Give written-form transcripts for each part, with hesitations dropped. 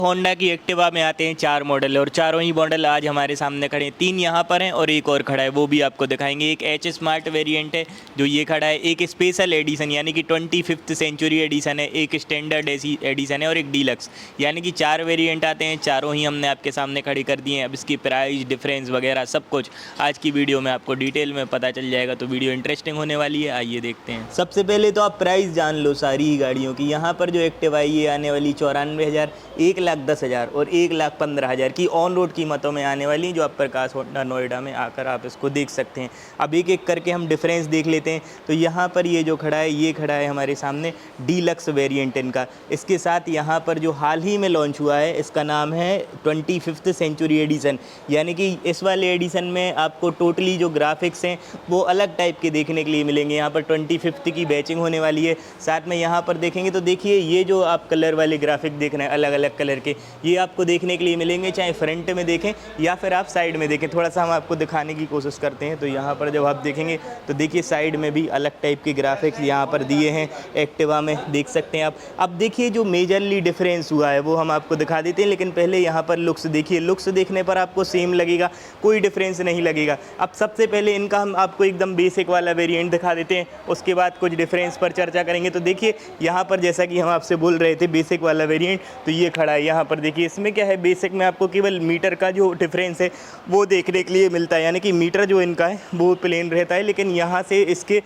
Honda की Activa में आते हैं 4 मॉडल और चारों ही मॉडल आज हमारे सामने खड़े हैं। 3 यहाँ पर हैं और एक और खड़ा है, वो भी आपको दिखाएंगे। एक एच स्मार्ट वेरिएंट है जो ये खड़ा है, एक स्पेशल एडिशन यानी कि 25th सेंचुरी एडिशन है, एक स्टैंडर्ड एडिशन है और एक डीलक्स, यानी कि 4 वेरिएंट आते हैं। चारों ही हमने आपके सामने खड़ी कर दिए हैं। अब इसकी प्राइस डिफरेंस वगैरह सब कुछ आज की वीडियो में आपको डिटेल में पता चल जाएगा, तो वीडियो इंटरेस्टिंग होने वाली है। आइए देखते हैं। सबसे पहले तो आप प्राइस जान लो सारी ही गाड़ियों की। यहाँ पर जो एक्टिवा है ये आने वाली 94,000, 1,10,000 और 1,15,000 की ऑन रोड कीमतों में आने वाली, जो आप प्रकाश होंडा नोएडा में आकर आप इसको देख सकते हैं। अब एक एक करके हम डिफरेंस देख लेते हैं। तो यहाँ पर ये जो खड़ा है, ये खड़ा है हमारे सामने डीलक्स वेरिएंट इनका। इसके साथ यहाँ पर जो हाल ही में लॉन्च हुआ है, इसका नाम है 25th सेंचुरी एडिशन, यानी कि इस वाले एडिशन में आपको टोटली जो ग्राफिक्स हैं वो अलग टाइप के देखने के लिए मिलेंगे। यहाँ पर 25th की बैचिंग होने वाली है। साथ में यहाँ पर देखेंगे तो देखिए ये जो आप कलर वाले ग्राफिक देख रहे हैं अलग अलग कलर के, ये आपको देखने के लिए मिलेंगे, चाहे फ्रंट में देखें या फिर आप साइड में देखें। थोड़ा सा हम आपको दिखाने की कोशिश करते हैं। तो यहाँ पर जब आप देखेंगे तो देखिए साइड में भी अलग टाइप के ग्राफिक्स यहाँ पर दिए हैं, एक्टिवा में देख सकते हैं आप। अब देखिए जो मेजरली डिफरेंस हुआ है वो हम आपको दिखा देते हैं, लेकिन पहले यहाँ पर लुक्स देखिए। लुक्स देखने पर आपको सेम लगेगा, कोई डिफरेंस नहीं लगेगा। अब सबसे पहले इनका हम आपको एकदम बेसिक वाला वेरिएंट दिखा देते हैं, उसके बाद कुछ डिफरेंस पर चर्चा करेंगे। तो देखिए यहाँ पर जैसा कि हम आपसे बोल रहे थे बेसिक वाला वेरिएंट, तो ये खड़ा है। यहाँ पर देखिए इसमें क्या है, बेसिक में आपको केवल मीटर का जो डिफरेंस है वो देखने के लिए मिलता है, यानी कि मीटर जो इनका है वो प्लेन रहता है, लेकिन यहाँ से इसके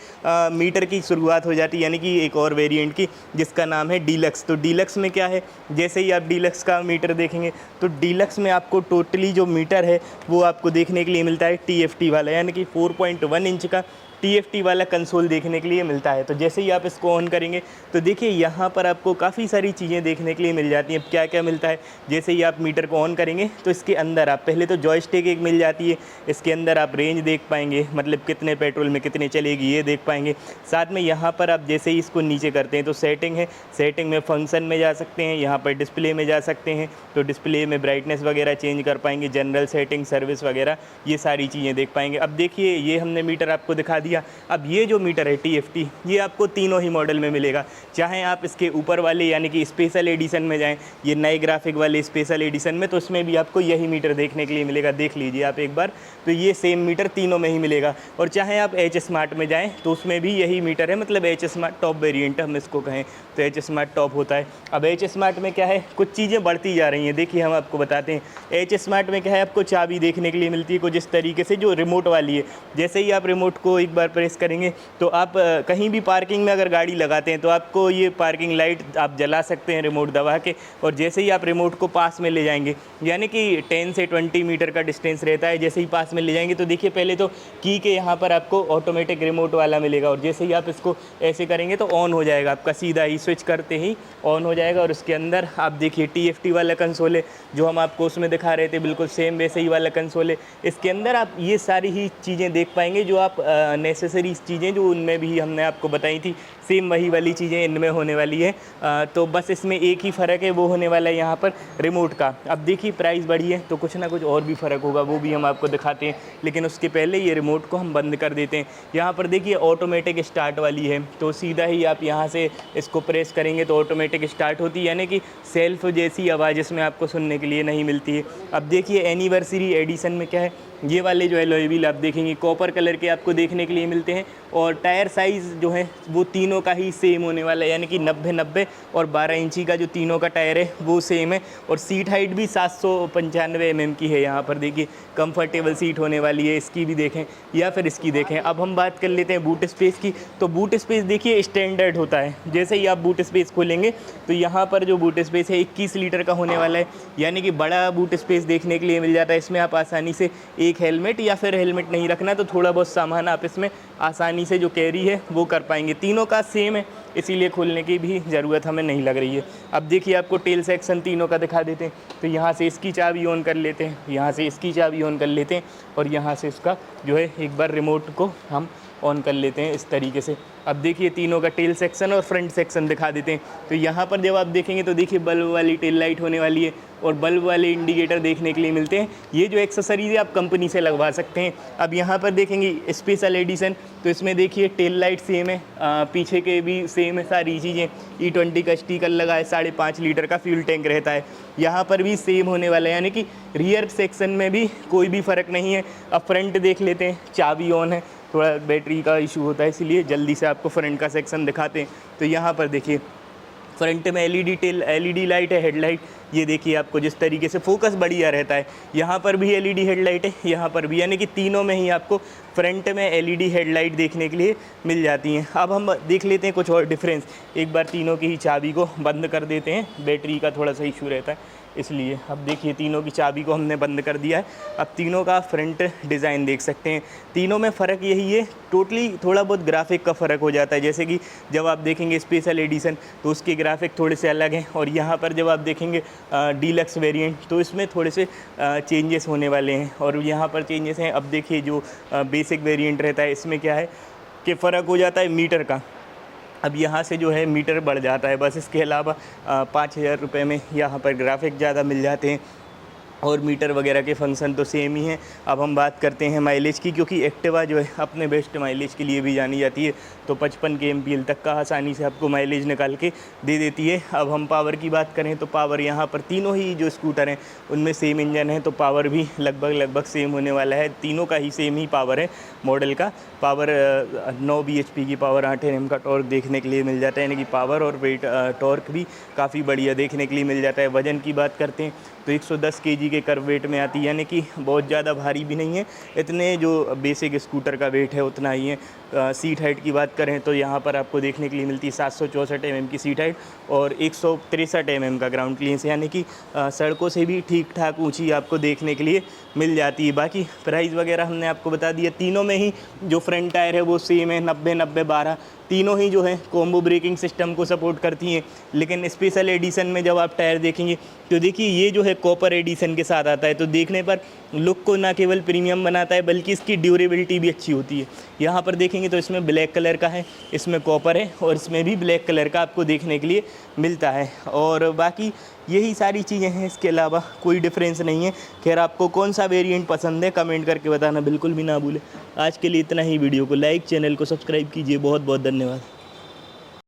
मीटर की शुरुआत हो जाती है, यानी कि एक और वेरिएंट की जिसका नाम है डीलक्स। तो डीलक्स में क्या है, जैसे ही आप डीलक्स का मीटर देखेंगे तो डीलक्स में आपको टोटली जो मीटर है वो आपको देखने के लिए मिलता है TFT वाला, यानी कि 4.1 इंच का TFT वाला कंसोल देखने के लिए मिलता है। तो जैसे ही आप इसको ऑन करेंगे तो देखिए यहाँ पर आपको काफ़ी सारी चीज़ें देखने के लिए मिल जाती हैं। क्या क्या मिलता है, जैसे ही आप मीटर को ऑन करेंगे तो इसके अंदर आप पहले तो जॉयस्टिक एक मिल जाती है, इसके अंदर आप रेंज देख पाएंगे, मतलब कितने पेट्रोल में कितने चलेगी ये देख पाएंगे। साथ में यहाँ पर आप जैसे ही इसको नीचे करते हैं तो सेटिंग है, सेटिंग में फंक्शन में जा सकते हैं, यहाँ पर डिस्प्ले में जा सकते हैं, तो डिस्प्ले में ब्राइटनेस वगैरह चेंज कर पाएंगे, जनरल सेटिंग, सर्विस वगैरह ये सारी चीज़ें देख पाएंगे। अब देखिए ये हमने मीटर आपको दिखा दिया। अब ये जो मीटर है TFT, ये आपको तीनों ही मॉडल में मिलेगा, चाहे आप इसके ऊपर वाले यानी कि स्पेशल एडिशन में जाएं, ये नए ग्राफिक वाले स्पेशल एडिशन में, तो उसमें भी आपको यही मीटर देखने के लिए मिलेगा। देख लीजिए आप एक बार, तो ये सेम मीटर तीनों में ही मिलेगा। और चाहे आप एच स्मार्ट में जाएँ तो उसमें भी यही मीटर है, मतलब एच स्मार्ट टॉप वेरिएंट हम इसको कहें तो एच स्मार्ट टॉप होता है। अब एच स्मार्ट में क्या है, कुछ चीज़ें बढ़ती जा रही हैं, देखिए हम आपको बताते हैं। एच स्मार्ट में क्या है, आपको चाबी देखने के लिए मिलती है कुछ इस तरीके से, जो रिमोट वाली है। जैसे ही आप रिमोट को एक बार प्रेस करेंगे तो आप कहीं भी पार्किंग में अगर गाड़ी लगाते हैं तो आपको ये पार्किंग लाइट आप जला सकते हैं रिमोट दबा के। और जैसे ही आप रिमोट को पास में ले जाएंगे, यानी कि 10 से 20 मीटर का डिस्टेंस रहता है, जैसे ही पास में ले जाएंगे तो देखिए पहले तो की के यहाँ पर आपको ऑटोमेटिक रिमोट वाला मिलेगा, और जैसे ही आप इसको ऐसे करेंगे तो ऑन हो जाएगा आपका, सीधा ही स्विच करते ही ऑन हो जाएगा। और उसके अंदर आप देखिए TFT वाला कंसोल है जो हम आपको उसमें दिखा रहे थे, बिल्कुल सेम वैसे ही वाला कंसोल है। इसके अंदर आप ये सारी ही चीज़ें देख पाएंगे जो आप नेसेसरी चीज़ें जो उनमें भी हमने आपको बताई थी, सेम वही वाली चीज़ें इनमें होने वाली है। तो बस इसमें एक ही फ़र्क है, वो होने वाला है यहाँ पर रिमोट का। अब देखिए प्राइस बढ़ी है तो कुछ ना कुछ और भी फ़र्क होगा, वो भी हम आपको दिखाते हैं, लेकिन उसके पहले ये रिमोट को हम बंद कर देते हैं। यहाँ पर देखिए ऑटोमेटिक स्टार्ट वाली है, तो सीधा ही आप यहाँ से इसको प्रेस करेंगे तो ऑटोमेटिक स्टार्ट होती है, यानी कि सेल्फ जैसी आवाज़ इसमें आपको सुनने के लिए नहीं मिलती है। अब देखिए एनिवर्सरी एडिशन में क्या है, ये वाले जो एलॉय व्हील आप देखेंगे कॉपर कलर के आपको देखने के लिए मिलते हैं, और टायर साइज़ जो है वो तीनों का ही सेम होने वाला है, यानी कि 90-90 और 12 इंची का जो तीनों का टायर है वो सेम है। और सीट हाइट भी 795 mm की है। यहाँ पर देखिए कंफर्टेबल सीट होने वाली है, इसकी भी देखें या फिर इसकी देखें। अब हम बात कर लेते हैं बूट स्पेस की। तो बूट स्पेस देखिए स्टैंडर्ड होता है, जैसे ही आप बूट स्पेस खोलेंगे तो यहाँ पर जो बूट स्पेस है 21 लीटर का होने वाला है, यानी कि बड़ा बूट स्पेस देखने के लिए मिल जाता है। इसमें आप आसानी से एक हेलमेट या फिर हेलमेट नहीं रखना तो थोड़ा बहुत सामान आप इसमें आसानी से जो कैरी है वो कर पाएंगे। तीनों का सेम है, इसीलिए खोलने की भी ज़रूरत हमें नहीं लग रही है। अब देखिए आपको टेल सेक्शन तीनों का दिखा देते हैं। तो यहाँ से इसकी चाबी ऑन कर लेते हैं, यहाँ से इसकी चाबी ऑन कर लेते हैं, और यहाँ से इसका जो है एक बार रिमोट को हम ऑन कर लेते हैं इस तरीके से। अब देखिए तीनों का टेल सेक्शन और फ्रंट सेक्शन दिखा देते हैं। तो यहाँ पर जब आप देखेंगे तो देखिए बल्ब वाली टेल लाइट होने वाली है और बल्ब वाले इंडिकेटर देखने के लिए मिलते हैं। ये जो एक्सेसरीज आप कंपनी से लगवा सकते हैं। अब यहाँ पर देखेंगे स्पेशल एडिशन, तो इसमें देखिए टेल लाइट सेम है, पीछे के भी सेम है, सारी चीज़ें E20 का स्टिकर लगा है, 5.5 लीटर का फ्यूल टैंक रहता है। यहाँ पर भी सेम होने वाला है, यानी कि रियर सेक्शन में भी कोई भी फ़र्क नहीं है। अब फ्रंट देख लेते हैं, चाबी ऑन है, थोड़ा बैटरी का इशू होता है इसलिए जल्दी से आपको फ्रंट का सेक्शन दिखाते हैं। तो यहाँ पर देखिए फ्रंट में एलईडी लाइट है, हेडलाइट, ये देखिए आपको जिस तरीके से फोकस बढ़िया रहता है। यहाँ पर भी एलईडी हेडलाइट है, यहाँ पर भी, यानी कि तीनों में ही आपको फ्रंट में एलईडी हेडलाइट देखने के लिए मिल जाती हैं। अब हम देख लेते हैं कुछ और डिफरेंस। एक बार तीनों की ही चाबी को बंद कर देते हैं, बैटरी का थोड़ा सा इशू रहता है इसलिए। अब देखिए तीनों की चाबी को हमने बंद कर दिया है। अब तीनों का फ्रंट डिज़ाइन देख सकते हैं। तीनों में फ़र्क यही है, टोटली थोड़ा बहुत ग्राफिक का फ़र्क हो जाता है। जैसे कि जब आप देखेंगे स्पेशल एडिशन तो उसके ग्राफिक थोड़े से अलग हैं, और यहाँ पर जब आप देखेंगे डीलक्स वेरिएंट तो इसमें थोड़े से चेंजेस होने वाले हैं। और यहाँ पर चेंजेस हैं, अब देखिए जो बेसिक वेरिएंट रहता है इसमें क्या है कि फ़र्क हो जाता है मीटर का। अब यहाँ से जो है मीटर बढ़ जाता है बस, इसके अलावा 5,000 रुपये में यहाँ पर ग्राफिक ज़्यादा मिल जाते हैं और मीटर वगैरह के फंक्शन तो सेम ही हैं। अब हम बात करते हैं माइलेज की, क्योंकि एक्टिवा जो है अपने बेस्ट माइलेज के लिए भी जानी जाती है। तो 55 kmpl तक का आसानी से आपको माइलेज निकाल के दे देती है। अब हम पावर की बात करें तो पावर यहाँ पर तीनों ही जो स्कूटर हैं उनमें सेम इंजन है, तो पावर भी लगभग सेम होने वाला है। तीनों का ही सेम ही पावर है मॉडल का। पावर 9 bhp की पावर, 8 Nm का टॉर्क देखने के लिए मिल जाता है, यानी कि पावर और वेट टॉर्क भी काफ़ी बढ़िया देखने के लिए मिल जाता है। वज़न की बात करते हैं तो 110 kg के कर्व वेट में आती है, यानी कि बहुत ज़्यादा भारी भी नहीं है। इतने जो बेसिक स्कूटर का वेट है उतना ही है। सीट हाइट की बात करें तो यहाँ पर आपको देखने के लिए मिलती है 764 mm की सीट हाइट और 163 mm का ग्राउंड क्लियरेंस, यानी कि सड़कों से भी ठीक ठाक ऊंची आपको देखने के लिए मिल जाती है। बाकी प्राइस वगैरह हमने आपको बता दिया। तीनों में ही जो फ्रंट टायर है वो सेम है, 90-90-12। तीनों ही जो है कॉम्बो ब्रेकिंग सिस्टम को सपोर्ट करती हैं। लेकिन स्पेशल एडिशन में जब आप टायर देखेंगे तो देखिए ये जो है कॉपर एडिशन के साथ आता है, तो देखने पर लुक को ना केवल प्रीमियम बनाता है बल्कि इसकी ड्यूरेबिलिटी भी अच्छी होती है। यहाँ पर देखेंगे तो इसमें ब्लैक कलर का है, इसमें कॉपर है और इसमें भी ब्लैक कलर का आपको देखने के लिए मिलता है। और बाकी यही सारी चीज़ें हैं, इसके अलावा कोई डिफरेंस नहीं है। खैर आपको कौन सा वेरिएंट पसंद है कमेंट करके बताना बिल्कुल भी ना भूलें। आज के लिए इतना ही। वीडियो को लाइक, चैनल को सब्सक्राइब कीजिए। बहुत बहुत धन्यवाद।